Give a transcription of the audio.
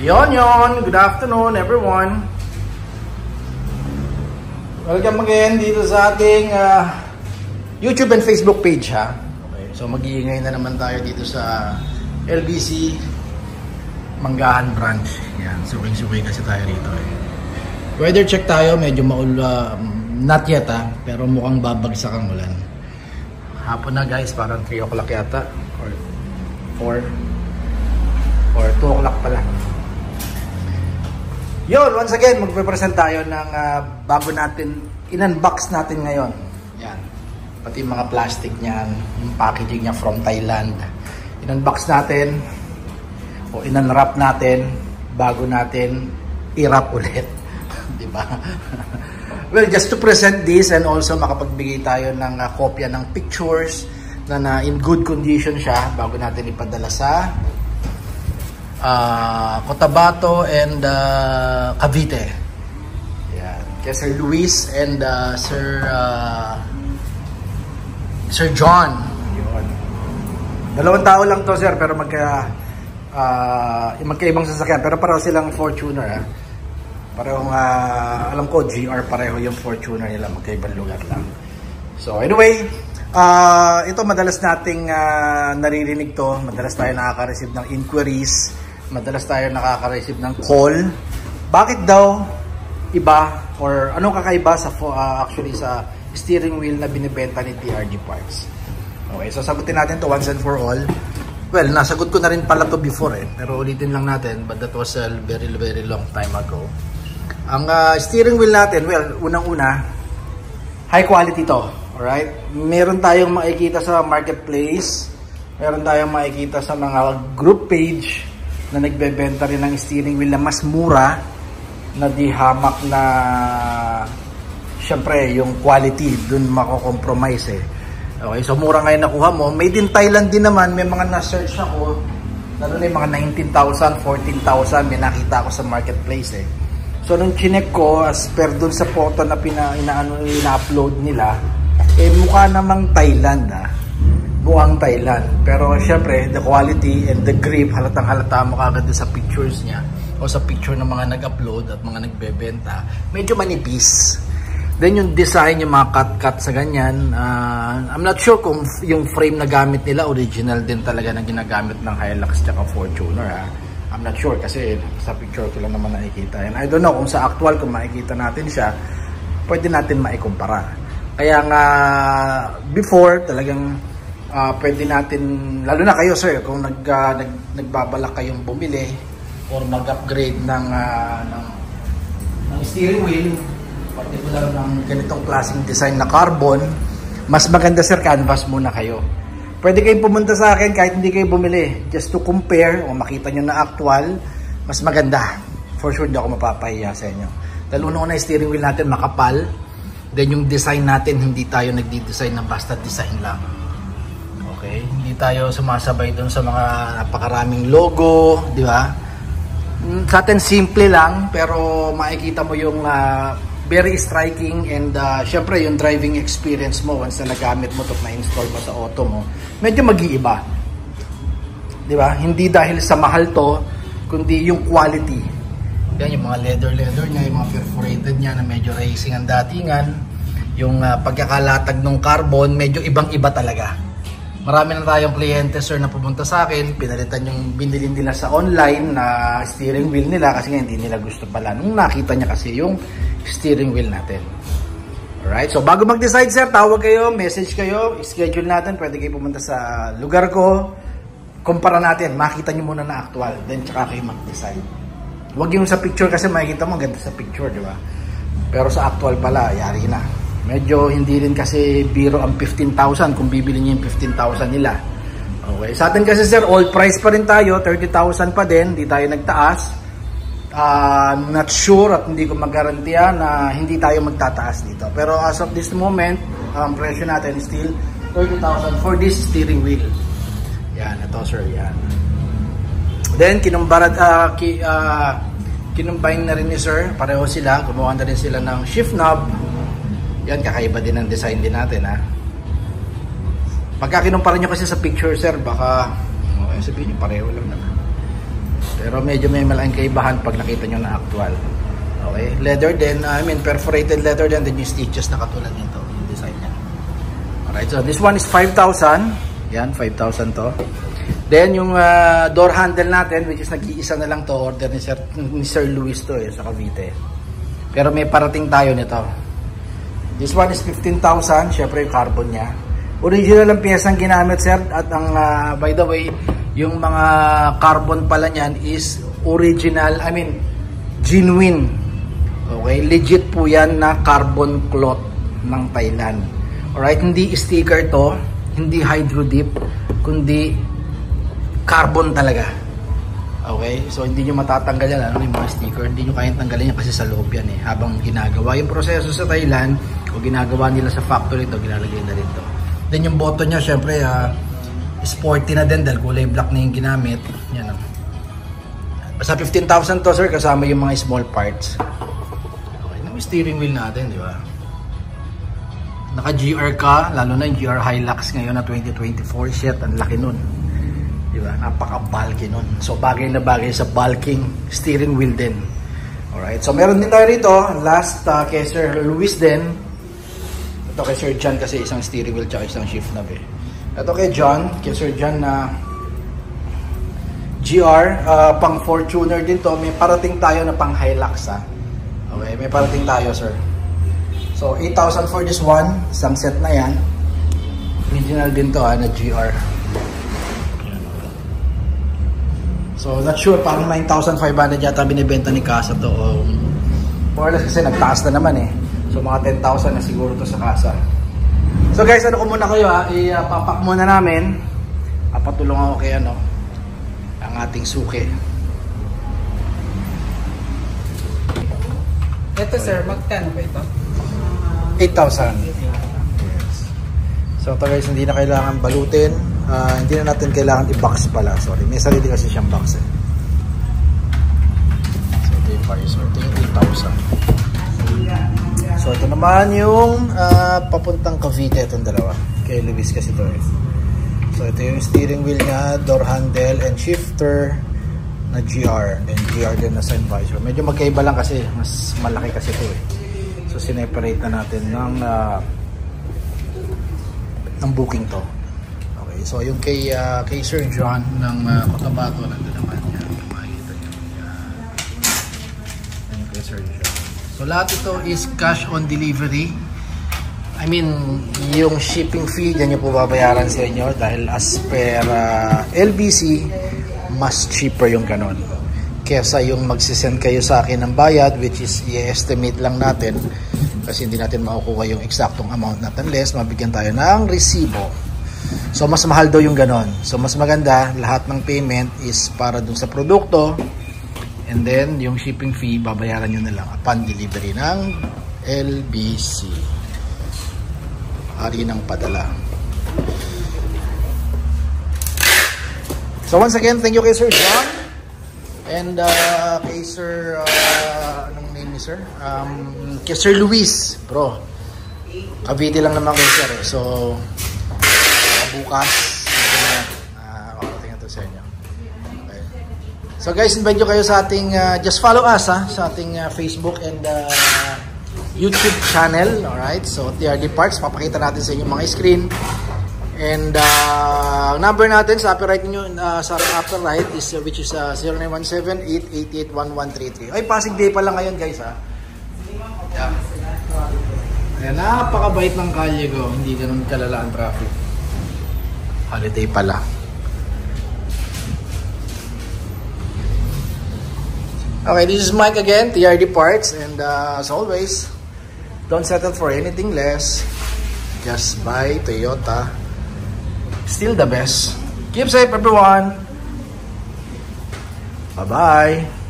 Yon, good afternoon everyone. Welcome again dito sa ating YouTube and Facebook page ha. Okay, so mag-iingay na naman tayo dito sa LBC Manggahan branch. Yan, suking-suki kasi tayo rito eh. Weather check tayo, medyo not yet ha, pero mukhang babagsak ang ulan. Hapon na guys, parang 3 o'clock yata or 4 or 2 o'clock pala. Yun, once again, magpe-present tayo ng bago natin, in-unbox natin ngayon. Yan. Pati yung mga plastic niyan, yung packaging niya from Thailand. In-unbox natin, o in-unwrap natin, bago natin i-wrap ulit. Diba? Well, just to present this and also makapagbigay tayo ng kopya ng pictures na in good condition siya bago natin ipadala sa Cotabato and Cavite. Yan. Kaya Sir Luis and Sir John. Yun. Dalawang tao lang to sir, pero magkaibang sasakyan, pero pareho silang Fortuner. Parehong alam ko GR pareho yung Fortuner nila, magkaibang lugar lang. So anyway, ito madalas nating naririnig to, madalas tayo nakaka-receive ng inquiries, madalas tayo nakaka-receive ng call. Bakit daw iba or anong kakaiba sa actually sa steering wheel na binibenta ni TRD Parts? Okay, so sagutin natin to once and for all. Well, nasagot ko na rin pala to before pero ulitin lang natin, but that was a very long time ago. Ang steering wheel natin, well, unang-una, high quality to. Alright? Meron tayong makikita sa marketplace, meron tayong makikita sa mga group page na nagbebenta rin ng steering wheel na mas mura, na di hamak na syempre yung quality dun mako-compromise Okay, so mura ngayon nakuha mo. Made in Thailand din naman, may mga na-search ako, lalo na yung mga 19,000, 14,000 may nakita ako sa marketplace So nung chinek ko, as per dun sa photo na ina-upload nila, mukha namang Thailand mukhang Thailand, pero syempre the quality and the grip halatang halata mo kagad sa pictures niya o sa picture ng mga nag-upload at mga nagbebenta, medyo manipis. Then yung design, yung mga cut sa ganyan, I'm not sure kung yung frame na gamit nila original din talaga na ginagamit ng Hilux tsaka Fortuner I'm not sure kasi sa picture ko lang naman nakikita and I don't know kung sa actual kung makikita natin siya, pwede natin maikumpara. Kaya nga before talagang pwede natin, lalo na kayo sir, kung nagbabalak kayong bumili or mag-upgrade ng steering wheel, particular ng ganitong klaseng design na carbon, mas maganda sir, canvas muna kayo. Pwede kayong pumunta sa akin kahit hindi kayo bumili, just to compare o makita nyo na actual, mas maganda. For sure, hindi ako mapapahiya sa inyo. Dahil una-una yung steering wheel natin makapal, then yung design natin, hindi tayo nagdi-design na basta design lang. Okay, hindi tayo sumasabay doon sa mga napakaraming logo, di ba? Sa atin simple lang, pero makikita mo yung very striking and syempre yung driving experience mo once na nagamit mo ito, na-install mo sa auto mo, medyo mag-iiba. Di ba? Hindi dahil sa mahal to, kundi yung quality. Yan, yung mga leather niya, yung mga perforated niya na medyo racing ang datingan, yung pagkakalatag ng carbon, medyo ibang-iba talaga. Marami na tayong kliyente sir na pumunta sa akin, pinalitan yung binili nila sa online na steering wheel nila kasi nga hindi nila gusto pala. Nung nakita niya kasi yung steering wheel natin. Alright, so bago mag-decide sir, tawag kayo, message kayo, schedule natin, pwede kayo pumunta sa lugar ko, kumpara natin, makita nyo muna na actual, then tsaka kayo mag-decide. Huwag yung sa picture kasi makikita mo ganda sa picture, di ba? Pero sa actual pala, yari na. Medyo hindi rin kasi biro ang 15,000 kung bibili niyo yung 15,000 nila. Okay, sa atin kasi sir, old price pa rin tayo, 30,000 pa din, hindi tayo nagtaas. Not sure at hindi ko magarantiya na hindi tayo magtataas dito. Pero as of this moment, ang presyo natin is still 30,000 for this steering wheel. Yan, ito sir, yan. Then, kinumbine na rin ni sir, pareho sila, gumawa na rin sila ng shift knob. Yan, kakaiba din ang design din natin Pagka kinumpara nyo kasi sa picture sir, baka sabihin nyo pareho lang naman. Pero medyo may malaking kaibahan pag nakita nyo na actual. Okay, leather din, perforated leather din, then yung stitches na katulad nito, yung design niya. Alright, so this one is 5,000. Yan, 5,000 to. Then yung door handle natin, which is nag-iisa na lang to, order ni Sir Luis to sa Cavite. Pero may parating tayo nito. This one is 15,000, syempre yung carbon niya. Original ang piyesang ginamit, sir. At ang, by the way, yung mga carbon pala niyan is original, genuine. Okay, legit po yan na carbon cloth ng Thailand. Alright, hindi sticker to, hindi hydro dip, kundi carbon talaga. Okay, so hindi nyo matatanggal yan, yung mga sticker, hindi nyo kayang tanggalin yan kasi sa loob yan habang ginagawa yung proseso sa Thailand o ginagawa nila sa factory to, ginalagay na rin to. Then yung button nya, syempre sporty na din dahil kulay black na yung ginamit. Yan o. Basta 15,000 to, sir, kasama yung mga small parts. Okay, yung steering wheel natin, di ba? Naka GR ka, lalo na yung GR Hilux ngayon na 2024. Shit, ang laki nun. Diba? Napaka-bulky nun. So, bagay na bagay sa bulking steering wheel din. Alright. So, meron din tayo rito. Last, kay Sir Luis din. Ito kay Sir John kasi isang steering wheel tsaka isang shift knob. Ito kay John. Kay Sir John na GR. Pang Fortuner din to. May parating tayo na pang Hilux. Okay. May parating tayo, sir. So, 8,000 for this one. Isang set na yan. Original din to na GR. So, not sure, parang 9,500 yata binibenta ni Casa to. More or less kasi nagtaas na naman So, mga 10,000 na siguro to sa Casa. So, guys, ano ko muna kayo ipapak muna namin. Patulungan ko kay ang ating suki. Ito, sir, magkano ba ito? 8,000. Yes. So, ito guys, hindi na kailangan balutin. Hindi na natin kailangan i-box pala. Sorry, may sarili kasi siyang box So ito yung price. Ito yung 8,000. So ito naman yung papuntang Cavite. Itong dalawa. Kay Luis kasi ito So ito yung steering wheel nya, door handle and shifter na GR. And GR din na sun visor. Medyo magkaiba lang kasi mas malaki kasi ito So sineparate na natin ng booking to. So yung kay Sir John ng Cotabato nandun naman yan. Makikita nyo yan. Kay Sir John. So lahat ito is cash on delivery. Yung shipping fee dyan yung po babayaran sa inyo dahil as per LBC mas cheaper yung ganon. Kesa yung magsisend kayo sa akin ng bayad which is i-estimate lang natin kasi hindi natin makukuha yung eksaktong amount natin unless mabigyan tayo ng resibo. So, mas mahal daw yung ganon. So, mas maganda, lahat ng payment is para dun sa produkto. And then, yung shipping fee, babayaran nyo na lang upon delivery ng LBC. Ari ng padala. So, once again, thank you kay Sir John. And kay Sir, anong name ni Sir? Kay Sir Luis, bro. Cavite lang naman kay Sir. So, bukas makarating ito sa inyo. Okay. So guys, invite nyo kayo sa ating just follow us sa ating Facebook and YouTube channel. Alright, so TRD Parts, papakita natin sa inyo mga screen and number natin sa upper right nyo, sa upper right is which is 0917-888-1133. Ay, Pasig Day pa lang ngayon guys Yeah. Ayan, napakabait ng kalye ko, hindi ganun kalala ang traffic. Holiday pala. Okay, this is Mike again, TRD Parts, and as always, don't settle for anything less. Just buy Toyota. Still the best. Keep safe, everyone. Bye-bye.